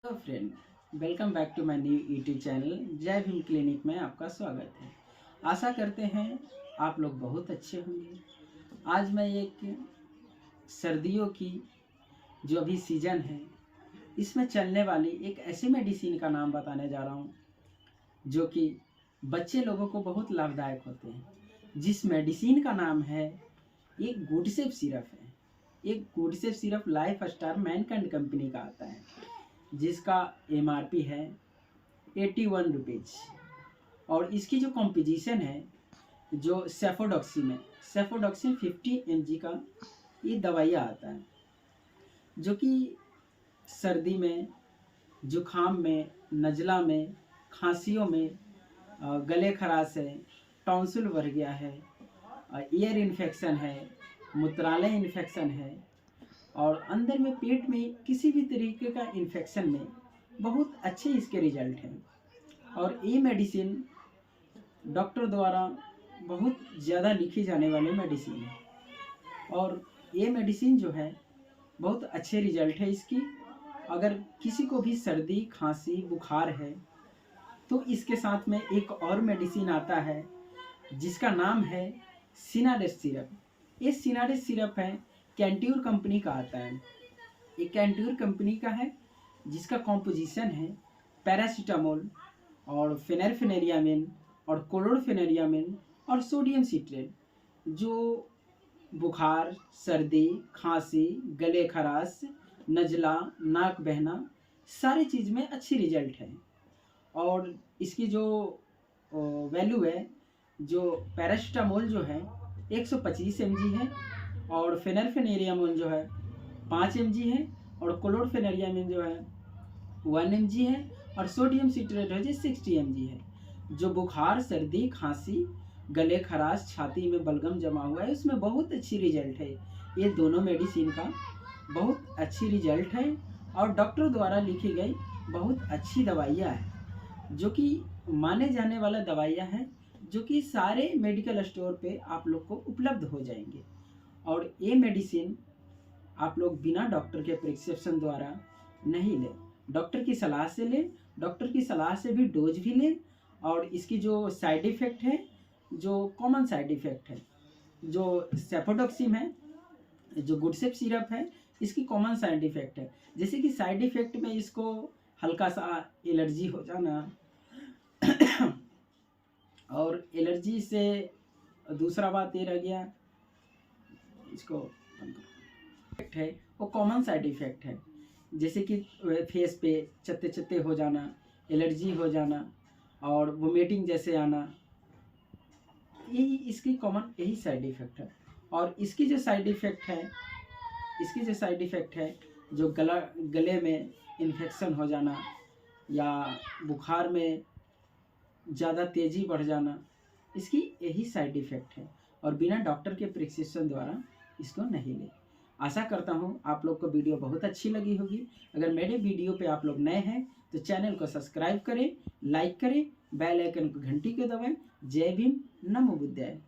Hello friend, welcome back to my new YouTube channel Jai Bhim clinic में आपका स्वागत है। आशा करते हैं आप लोग बहुत अच्छे होंगे। आज मैं एक सर्दियों की जो अभी सीज़न है इसमें चलने वाली एक ऐसी मेडिसिन का नाम बताने जा रहा हूँ जो कि बच्चे लोगों को बहुत लाभदायक होते हैं। जिस मेडिसिन का नाम है एक गुड सेफ सिरप है। एक good safe syrup life star Mankind company का आता है जिसका MRP है 81 रुपीज़। और इसकी जो कॉम्पोजिशन है जो सेफोडॉक्सिन 50 mg का ये दवाइयाँ आता है जो कि सर्दी में, जुखाम में, नज़ला में, खांसियों में, गले खराश है, टॉन्सिल बढ़ गया है, ईयर इन्फेक्शन है, मूत्रालय इन्फेक्शन है और अंदर में पेट में किसी भी तरीके का इन्फेक्शन में बहुत अच्छे इसके रिजल्ट हैं। और ये मेडिसिन डॉक्टर द्वारा बहुत ज़्यादा लिखी जाने वाली मेडिसिन है और ये मेडिसिन जो है बहुत अच्छे रिजल्ट है इसकी। अगर किसी को भी सर्दी, खांसी, बुखार है तो इसके साथ में एक और मेडिसिन आता है जिसका नाम है सिनारेस्ट सिरप। ये सिनारेस्ट सिरप है कैंट्यूर कंपनी का आता है। ये कैंट्यूर कंपनी का है जिसका कॉम्पोजिशन है पैरासीटामोल और फेनरफेनेरियामिन और क्लोरोफेनेरियामिन और सोडियम सिट्रेट, जो बुखार, सर्दी, खांसी, गले खराश, नज़ला, नाक बहना सारी चीज़ में अच्छी रिजल्ट है। और इसकी जो वैल्यू है, जो पैरासीटामोल जो है 125 mg है और फेनरफेनेरियामिन जो है 5 mg है और क्लोरोफेनेरियामिन जो है 1 mg है और सोडियम सिट्रेट है जो 60 mg है। जो बुखार, सर्दी, खांसी, गले खराश, छाती में बलगम जमा हुआ है उसमें बहुत अच्छी रिजल्ट है। ये दोनों मेडिसिन का बहुत अच्छी रिजल्ट है और डॉक्टर द्वारा लिखी गई बहुत अच्छी दवाइयाँ हैं जो कि माने जाने वाला दवाइयाँ हैं जो कि सारे मेडिकल स्टोर पे आप लोग को उपलब्ध हो जाएंगे। और ये मेडिसिन आप लोग बिना डॉक्टर के प्रिस्क्रिप्शन द्वारा नहीं लें, डॉक्टर की सलाह से लें। डॉक्टर की सलाह से भी डोज भी लें। और इसकी जो साइड इफ़ेक्ट है, जो कॉमन साइड इफ़ेक्ट है, जो सेफोडॉक्सिन है, जो गुड सेफ सिरप है, इसकी कॉमन साइड इफ़ेक्ट है। जैसे कि साइड इफ़ेक्ट में इसको हल्का सा एलर्जी हो जाना और एलर्जी से दूसरा बात ये रह गया, इसको इफेक्ट है वो कॉमन साइड इफ़ेक्ट है। जैसे कि फेस पे चत्ते चत्ते हो जाना, एलर्जी हो जाना और वोमिटिंग जैसे आना, यही इसकी कॉमन यही साइड इफ़ेक्ट है। और इसकी जो साइड इफ़ेक्ट है, जो गले में इन्फेक्शन हो जाना या बुखार में ज़्यादा तेज़ी बढ़ जाना, इसकी यही साइड इफ़ेक्ट है और बिना डॉक्टर के प्रिस्क्रिप्शन द्वारा इसको नहीं ले। आशा करता हूँ आप लोग को वीडियो बहुत अच्छी लगी होगी। अगर मेरे वीडियो पे आप लोग नए हैं तो चैनल को सब्सक्राइब करें, लाइक करें, बेल आइकन को घंटी को दबाएं। जय भीम, नमो बुद्धाय।